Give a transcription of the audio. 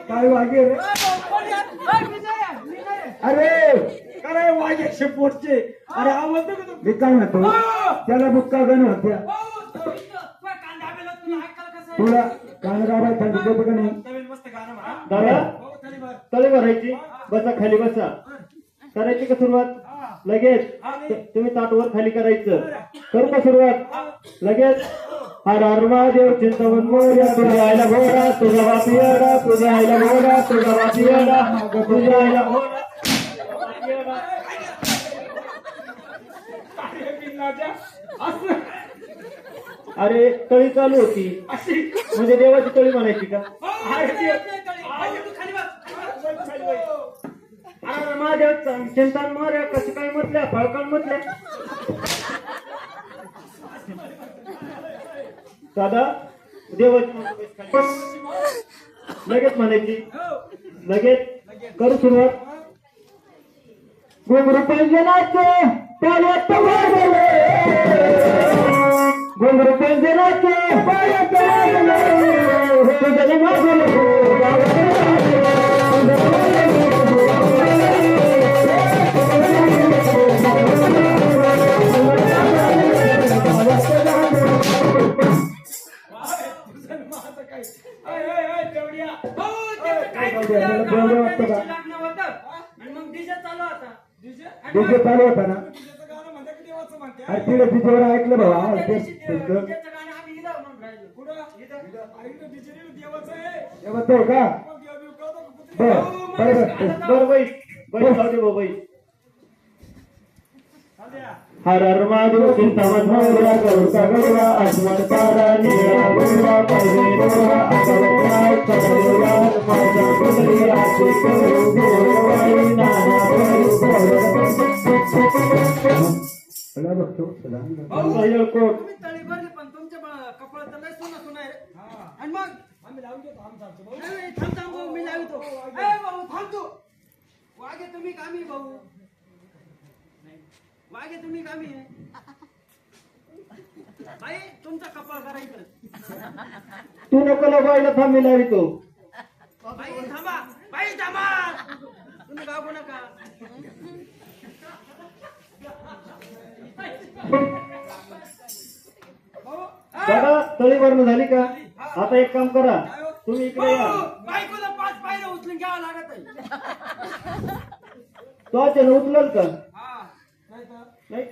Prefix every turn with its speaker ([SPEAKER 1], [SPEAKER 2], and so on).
[SPEAKER 1] काय वागे रे? अरे काय वागे शेपोटचे? अरे आवाज नको तू. मी काय म्हणतो त्याला बुक्का गण होत्या तुला गाणं गावाय सांगितलं का नाही?
[SPEAKER 2] दादा तळे भरायची बसा खाली बसा करायची का सुरुवात लगेच तुम्ही ताटवर खाली करायचं करू का सुरुवात लगेच हर हर महादेव चिंतामण मोर्या तुझ्या आईला घोडा तुझा बापी येडा तुझ्या आईला घोडा तुझा बापी येडा तुझ्या आईला घोडा अरे तळी चालू होती म्हणजे देवाची तळी म्हणायची का? अरे महादेव चिंतान मोर्या कसं काय म्हटल्या फळकण म्हटल्या दादा देवाची लगेच म्हणायची लगेच करू सुरुवात घुंगरू पैंजनाचे पाण्यात घुंगरू पैंजनाचे पाण्यात
[SPEAKER 1] डीजे चालू होता ना तिकडे डीजेवर ऐकलं बाबा देवाचं आहे का?
[SPEAKER 2] बर बाई बाई हर हर महादेव चिंतामण मोर्या गरुडा गरुडा अस्मत् तारा निळा गोरा पाहिजे डोळा अकलकराय चढलेला माझा कुंडली आशी करू गोरवाई नाना करू
[SPEAKER 1] मला बघतो सदा
[SPEAKER 2] येळकोट
[SPEAKER 3] तुम्ही तळी भरली पण तुमच्या कपाळात तर लय सोनं सोनं आहे रे. आणि मग आम्ही लावून घेतो आमचा नाही थांब थांब भाऊ मी लावतो ए भाऊ थांब तू वागे तुम्ही कामी भाऊ वागे तुम्ही कामी आहे बाई तुमचा कपाळ करायचं
[SPEAKER 2] तू नको बाईला थांबी लावितो
[SPEAKER 3] बाई थांबा बाई थांबा तुम्ही गागू नका
[SPEAKER 2] दादा तळी भरणं झाली का? आता एक काम करा तुम्ही इकडे या
[SPEAKER 3] बायकोला 5 पायऱ्या उचलून घ्यावं लागत आहे
[SPEAKER 2] तो अचानक उचलल का?
[SPEAKER 3] हा
[SPEAKER 2] नाही ते